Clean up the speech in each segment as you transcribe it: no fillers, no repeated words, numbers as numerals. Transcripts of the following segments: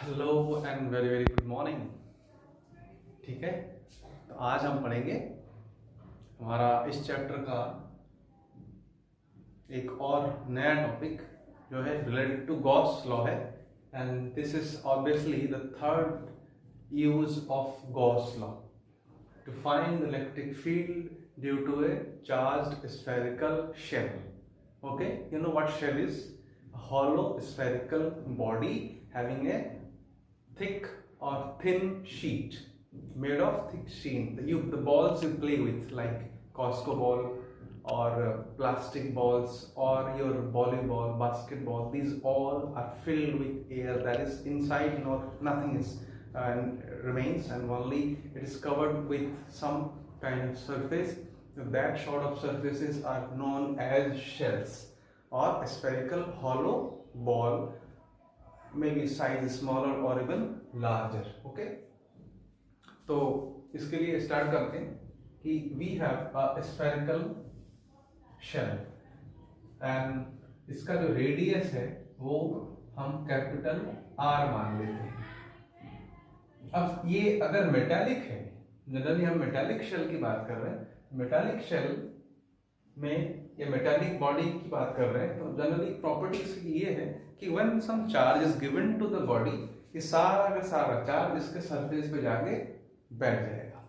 Hello and very very good morning. ठीक है, तो आज हम पढ़ेंगे हमारा इस चैप्टर का एक और नया टॉपिक जो है रिलेटेड टू गॉस लॉ है। And this is obviously the third use of Gauss law to find the electric field due to a charged spherical shell. Okay, you know what shell is? A hollow spherical body having a thick or thin sheet made of thick sheet. The balls you play with, like Costco ball or plastic balls or your volleyball, basketball, these all are filled with air that is inside, nothing is remains, and only it is covered with some kind of surface. That sort of surfaces are known as shells or spherical hollow ball, maybe size smaller or even larger. Okay, तो इसके लिए start करते हैं कि we have a spherical shell and इसका जो radius है वो हम कैपिटल R मान लेते हैं। अब ये अगर मेटालिक है, जनरली हम मेटालिक शेल की बात कर रहे हैं, मेटालिक शेल में या मेटालिक बॉडी की बात कर रहे हैं, तो जनरली प्रॉपर्टीज ये है कि when some charge is given to the body, ये सारा का सारा चार्ज इसके सरफेस पे जाके बैठ जाएगा,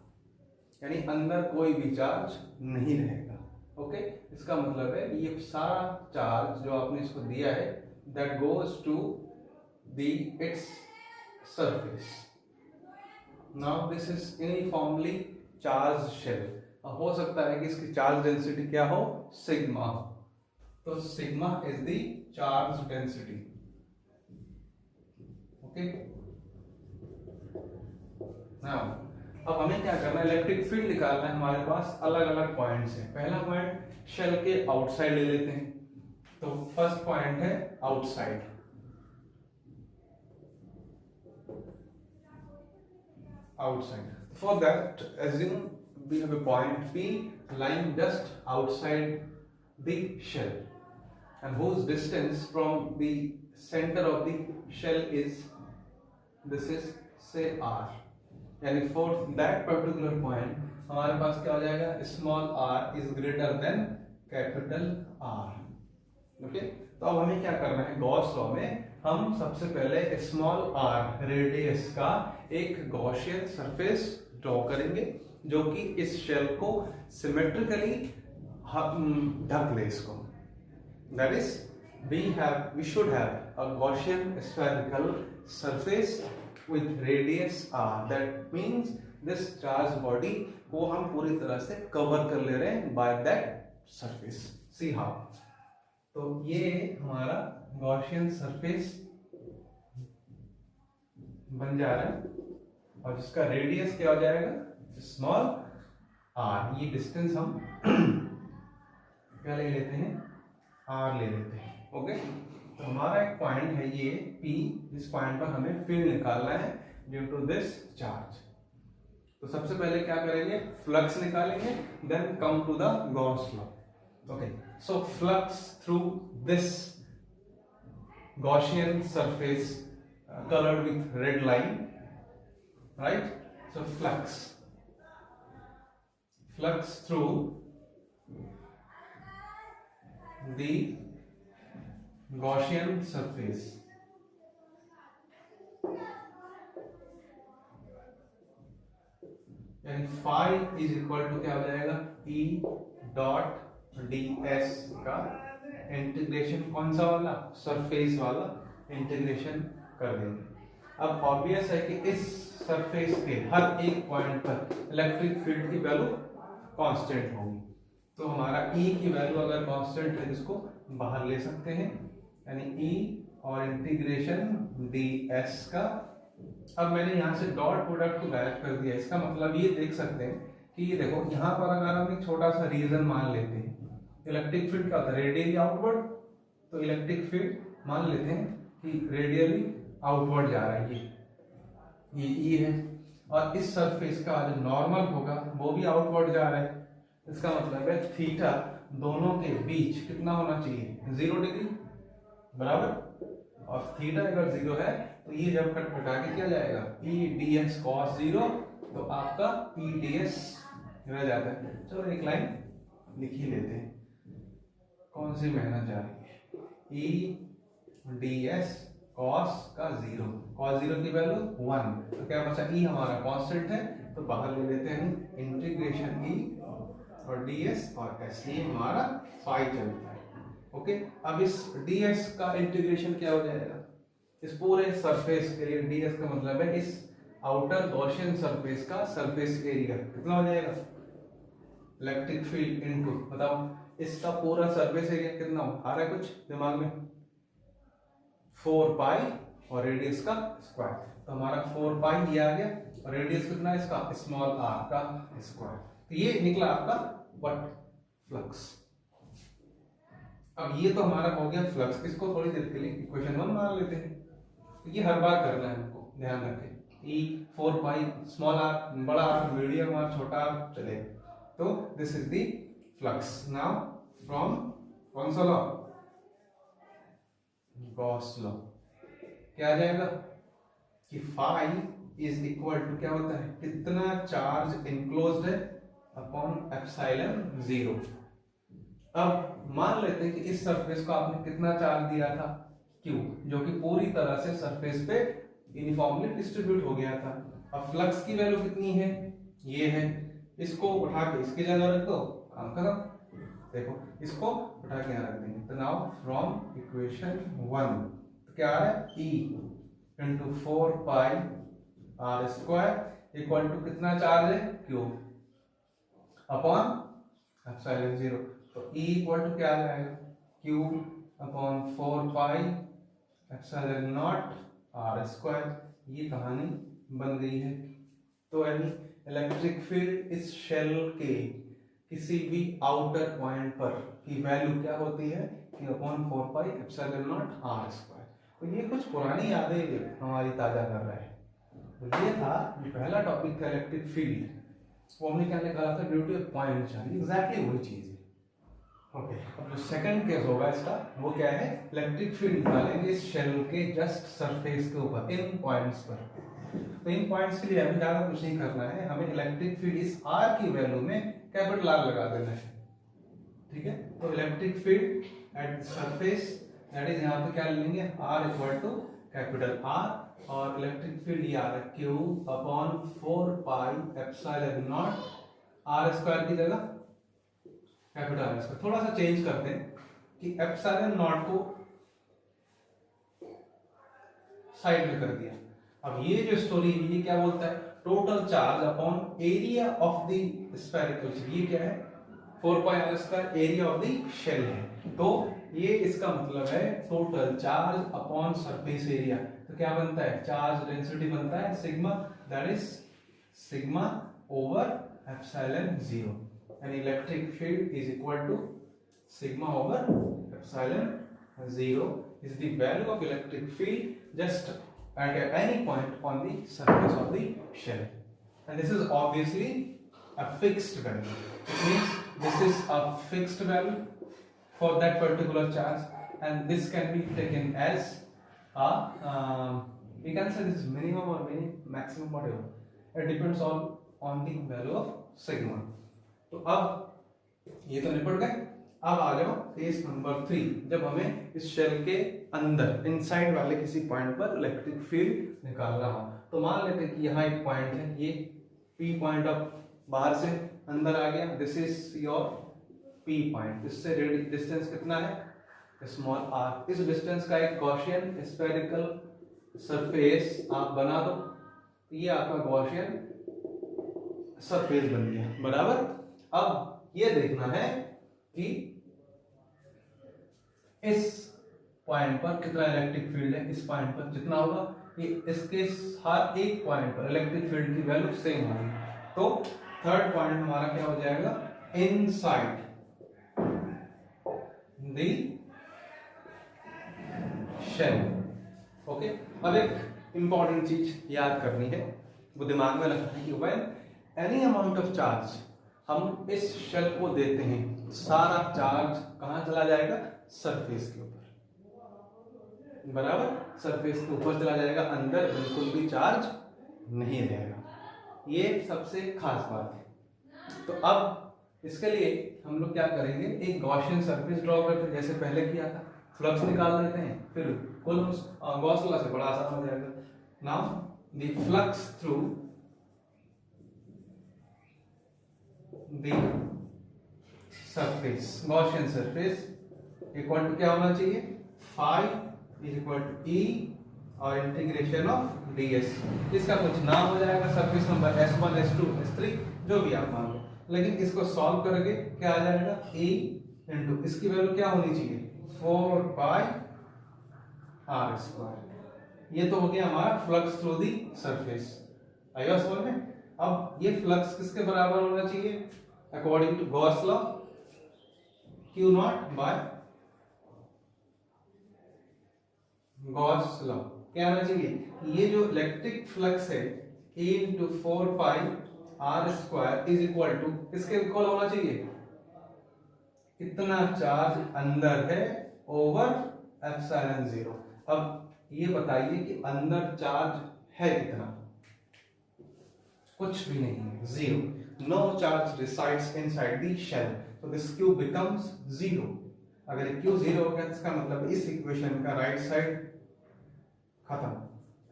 यानी अंदर कोई भी चार्ज नहीं रहेगा। ओके, इसका मतलब है ये सारा चार्ज जो आपने इसको दिया है that goes to the its surface. Now this is uniformly charge shell. हो सकता है कि इसकी चार्ज डेंसिटी क्या हो, सिग्मा। तो sigma is the charge density. Okay, now अब हमें क्या करना है, इलेक्ट्रिक फील्ड निकालना है। हमारे पास अलग अलग पॉइंट्स हैं। पहला पॉइंट शेल के आउटसाइड ले लेते हैं, तो फर्स्ट पॉइंट है outside. For that, assume we have a point P lying just outside the shell, and whose distance from the center of the shell is, this is say R, and for that particular point हमारे पास क्या हो जाएगा, small r is greater than capital R. Okay, तो अब हमें क्या करना है, गॉस लॉ में हम सबसे पहले स्मॉल r रेडियस का एक गॉसियन सरफेस ड्रॉ करेंगे जो कि इस शेल को सिमेट्रिकली ढक ले इसको। That is we should have a Gaussian spherical surface with radius r. That means this charged body को हम पूरी तरह से कवर कर ले रहे हैं by that surface. See how? तो ये हमारा गॉसियन सरफेस बन जा रहा है और जिसका रेडियस क्या हो जाएगा, स्मॉल r। ये डिस्टेंस हम क्या ले लेते हैं, r ले लेते हैं। ओके, तो हमारा एक पॉइंट है ये P, इस पॉइंट पर हमें फील्ड निकालना है ड्यू टू दिस चार्ज। तो सबसे पहले क्या करेंगे, फ्लक्स निकालेंगे, then come to the Gauss law. Okay, so flux through this Gaussian surface colored with red line, right? So flux through the Gaussian surface and phi is equal to क्या हो जाएगा, E dot ds का integration कौन सा वाला, surface वाला integration कर देंगे। अब ऑब्वियस है कि इस सरफेस के हर एक पॉइंट पर इलेक्ट्रिक फील्ड की वैल्यू कांस्टेंट होगी, तो हमारा E की वैल्यू अगर कांस्टेंट है इसको बाहर ले सकते हैं, यानी E और इंटीग्रेशन ds का। अब मैंने यहाँ से डॉट प्रोडक्ट को गायब कर दिया, इसका मतलब ये देख सकते हैं कि ये देखो, यहाँ पर अगर हम एक छोटा सा रीजन मान लेते हैं, इलेक्ट्रिक फील्ड का रेडियली आउटवर्ड, तो इलेक्ट्रिक फील्ड मान लेते हैं कि रेडियली आउटवर्ड जा रहा है, ये E है, और इस सरफेस का जो नॉर्मल होगा वो भी आउटवर्ड जा रहा है। इसका मतलब है थीटा दोनों के बीच कितना होना चाहिए, 0 डिग्री। बराबर। और थीटा अगर 0 है तो ये जब कट हटा के क्या जाएगा, ई डी एस कॉस 0, तो आपका ई डी एस रह जाता है। चलो एक लाइन लिख ही लेते हैं, कौन सी मेहनत जा रही है। ई डी एस कॉस का 0, कॉस 0 की वैल्यू 1, तो क्या बचा, ई हमारा कांस्टेंट है तो बाहर ले लेते हैं इंटीग्रेशन ई और ds और s, ये हमारा फाई चलता है। ओके, अब इस ds का इंटीग्रेशन क्या हो जाएगा, इस पूरे सरफेस के लिए ds का मतलब है इस आउटर गॉसियन सरफेस का सरफेस एरिया कितना हो जाएगा, इलेक्ट्रिक फील्ड इनटू, बताओ इसका पूरा सरफेस एरिया कितना हो, आ रहा है कुछ दिमाग में, 4 पाई और रेडियस का स्क्वायर, तो हमारा 4 पाई ये आ गया और रेडियस कितना है इसका, स्मॉल r का स्क्वायर, तो ये निकला आपका व्हाट, फ्लक्स। अब ये तो हमारा हो गया फ्लक्स, इसको थोड़ी देर के लिए इक्वेशन 1 मान लेते हैं, तो ये हर बार करना है हमको, ध्यान रखें। ई 4 पाई स्मॉल r, बड़ा r, मीडियम r, छोटा r चले, तो this is the flux. Now from कौन सा लॉ, गॉस लॉ, क्या आ जाएगा कि फाई इज इक्वल टू क्या होता है, कितना चार्ज इनक्लोज्ड है अपॉन एप्सिलॉन 0। अब मान लेते हैं कि इस सरफेस को आपने कितना चार्ज दिया था, Q, जो कि पूरी तरह से सरफेस पे यूनिफॉर्मली डिस्ट्रीब्यूट हो गया था। अब फ्लक्स की वैल्यू कितनी है, ये है, इसको उठा के इसकी जगह रख दो, काम खत्म। देखो इसको उठा के यहाँ रख देंगे, तो नाउ फ्रॉम इक्वेशन 1 तो क्या आ रहा है, E into 4 pi r square equal to कितना चार्ज है, Q अपॉन एप्सिलॉन 0, तो E इक्वल टू क्या आ जाएगा, Q upon 4 pi epsilon not r square, ये कहानी बन गई है। तो यानी इलेक्ट्रिक फील्ड इस शेल के किसी भी आउटर पॉइंट पर की वैल्यू क्या होती है, कि upon 4 pi epsilon not r square. तो ये कुछ पुरानी यादें हमारी ताजा कर रहा है। तो ये था पहला टॉपिक का इलेक्ट्रिक फील्ड, वो हमने क्या निकाला था, due to a point charge, exactly वही चीज है। ओके, अब जो सेकंड केस होगा इसका, वो क्या है, इलेक्ट्रिक फील्ड निकालेंगे इस शेल के जस्ट सरफेस के ऊपर, इन पॉइंट्स पर। तो इन पॉइंट्स के लिए हमें ज्यादा कुछ नहीं करना है, हमें इलेक्ट्रिक फील्ड इस r की वैल्यू में कैपिटल R लगा देना है, ठीक है। तो electric field at surface, that is यहाँ पे क्या लेंगे, r equal to capital R, और इलेक्ट्रिक फील्ड ये आ रहा है Q upon 4 pi epsilon not R square की जगह कैपिटल R स्क्वायर। थोड़ा सा चेंज करते हैं कि एप्सिलॉन नॉट को साइड में कर दिया। अब ये जो स्टोरी है ये क्या बोलता है, total charge upon area of the spherical shell, ये क्या है, 4 pi r square area of the shell है। तो ये इसका मतलब है total charge upon surface area, तो क्या बनता है, चार्ज डेंसिटी बनता है sigma, that is sigma over epsilon 0, and electric field is equal to sigma over epsilon 0 is the value of electric field just at any point on the surface of the shell, and this is obviously a fixed value. It means this is a fixed value for that particular charge, and this can be taken as a we can say this is minimum or maximum, whatever, it depends on the value of sigma. तो अब ये तो निपट गए, अब आ जाओ case number 3, जब हमें इस शेल के अंदर इनसाइड वाले किसी पॉइंट पर इलेक्ट्रिक फील्ड निकाल रहा हूं। तो मान लेते हैं कि यहाँ एक पॉइंट है, ये P पॉइंट, अब बाहर से अंदर आ गया, this is your P point, इससे डिस्टेंस कितना है, स्मॉल r। इस डिस्टेंस का एक गॉसियन स्फेरिकल सरफेस आप बना दो, ये आपका गॉसियन सरफेस बन गया, बराबर। अब ये देखना है कि इस पॉइंट पर कितना इलेक्ट्रिक फील्ड है, इस पॉइंट पर जितना होगा, ये इसके हर एक पॉइंट पर इलेक्ट्रिक फील्ड की वैल्यू सेम होगी। तो थर्ड पॉइंट हमारा क्या हो जाएगा, इनसाइड द शेल। ओके, अब एक इंपॉर्टेंट चीज याद करनी है, वो दिमाग में रखना है कि when any amount of charge हम इस शेल को देते हैं, सारा चार्ज कहां चला जाएगा, सरफेस के ऊपर। बराबर सरफेस के ऊपर चला जाएगा, अंदर बिल्कुल भी चार्ज नहीं रहेगा। ये सबसे खास बात है। तो अब इसके लिए हम लोग क्या करेंगे, एक गॉसियन सरफेस ड्रॉ करके जैसे पहले किया था, फ्लक्स निकाल लेते हैं, फिर कूलम्ब्स गॉस लॉ से बड़ा आसान हो जाएगा। Now the flux through the surface, Gaussian surface equal to क्या होना चाहिए, phi is equal to E और इंटीग्रेशन ऑफ ds। इसका कुछ नाम हो जाएगा, surface number s1 s2 s3 जो भी आप मान लो, लेकिन इसको सॉल्व करके क्या आ जाएगा, e इंटू इसकी वैल्यू क्या होनी चाहिए, 4 पाई r स्क्वायर। ये तो हो गया हमारा फ्लक्स थ्रू दी सरफेस। आइए समझ में। अब ये फ्लक्स किसके बराबर होना चाहिए, according to Gauss law, Q not by Gauss law क्या आना चाहिए, ये जो इलेक्ट्रिक फ्लक्स है E into 4 pi r square is equal to इसके इक्वल होना चाहिए, कितना चार्ज अंदर है ओवर एप्सिलॉन 0। अब ये बताइए कि अंदर चार्ज है कितना, कुछ भी नहीं है, 0। No charge resides inside the shell, so this Q becomes 0। अगर Q 0 हो गया तो इसका मतलब इस इक्वेशन का राइट साइड खत्म,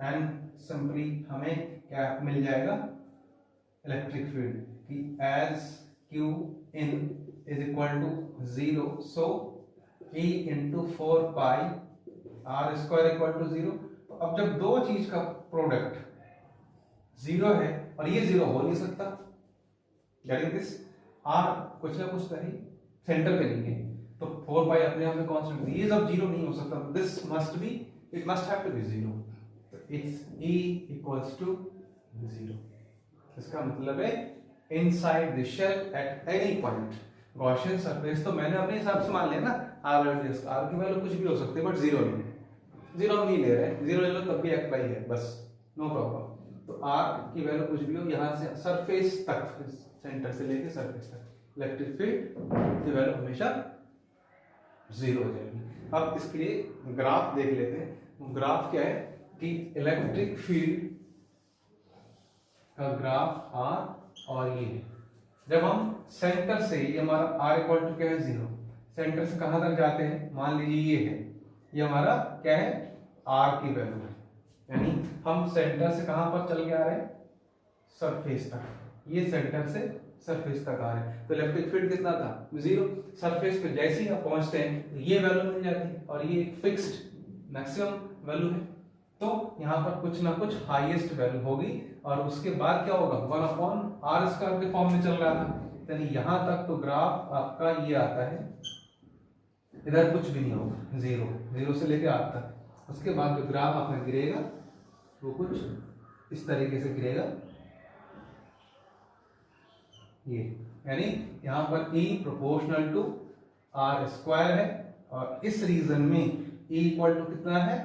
एंड सिंपली हमें क्या मिल जाएगा, इलेक्ट्रिक फील्ड कि as Q in is equal to 0, so E into 4 pi r square equal to 0। तो अब जब दो चीज का प्रोडक्ट 0 है और ये 0 हो नहीं सकता, गेटिंग दिस, r कुछ ना कुछ नहीं सेंटर पे नहीं है, तो 4 पाई अपने आप में कांस्टेंट, ये जब 0 नहीं हो सकता, this must be, it must have to be 0, it's E equals to 0। इसका मतलब है inside the shell at any point, Gaussian surface तो मैंने अपने हिसाब से मान लिया ना, r की वैल्यू कुछ भी हो सकती है, बट 0 नहीं, 0 नहीं ले रहे, 0 ले लो तब भी अप्लाई है, बस नो प्रॉब्लम। तो r की वैल्यू कुछ भी हो, यहाँ से सरफेस तक, सेंटर से लेके सरफेस तक इलेक्ट्रिक फील्ड की वैल्यू हमेशा 0 हो जाएगी। अब इसके लिए ग्राफ देख लेते हैं। ग्राफ क्या है कि इलेक्ट्रिक फील्ड का ग्राफ r और ये है, जब हम सेंटर से, ये हमारा r इक्वल टू क्या है 0, सेंटर से कहां तक जाते हैं, मान लीजिए ये है, ये हमारा क्या है r की वैल्यू है, यानी हम सेंटर से कहां पर चल के आ रहे हैं, सरफेस तक, ये सेंटर से सरफेस तक आ रहे हैं, तो इलेक्ट्रिक फील्ड कितना था 0। सरफेस पे जैसे ही आप पहुंचते हैं ये वैल्यू मिल जाती है, और ये एक फिक्स्ड मैक्सिमम वैल्यू है, तो यहाँ पर कुछ ना कुछ हाईएस्ट वैल्यू होगी, और उसके बाद क्या होगा, 1/r स्क्वायर के फॉर्म में चल रहा था, यानी यहाँ तक तो ग्राफ आपका ये आता है, इधर कुछ भी नहीं होगा, 0 से लेके r तक। उसके बाद जो ग्राफ आपका गिरेगा वो कुछ इस तरीके से गिरेगा, ये यानी यहाँ पर E proportional to r square है, और इस रीजन में E इक्वल टू कितना है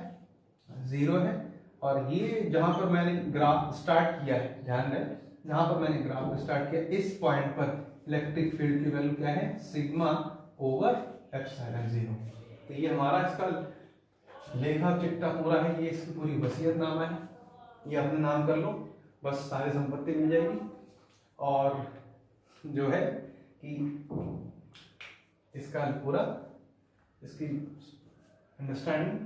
0 है, और ये जहां पर मैंने ग्राफ स्टार्ट किया है, ध्यान रहे जहां पर मैंने ग्राफ स्टार्ट किया, इस पॉइंट पर इलेक्ट्रिक फील्ड की वैल्यू क्या है, सिग्मा ओवर एप्सिलॉन 0। तो ये हमारा इसका लेखा चिट्ठा पूरा है, ये इसकी पूरी वसीयतनामा है, ये अपने नाम कर लो, बस सारी संपत्ति मिल जाएगी। और जो है कि इसका पूरा इसकी अंडरस्टैंडिंग,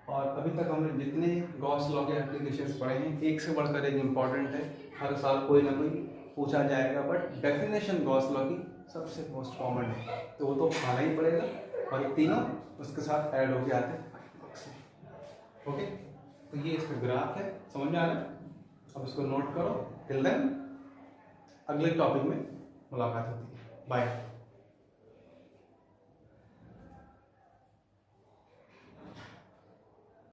और अभी तक हमने जितने गॉस लॉ के एप्लीकेशंस पढ़े हैं, एक से बढ़कर एक इम्पॉर्टेंट है, हर साल कोई ना कोई पूछा जाएगा, बट डेफिनेशन गॉस लॉ की सबसे मोस्ट कॉमन है, तो वो तो आना ही पड़ेगा, और ये तीनों उसके साथ ऐड होके आते हैं। ओके, तो ये इसका ग्राफ है, समझ में आ रहा है, अब इसको नोट करो। टिल देन अगले टॉपिक में मुलाकात होती है, बाय।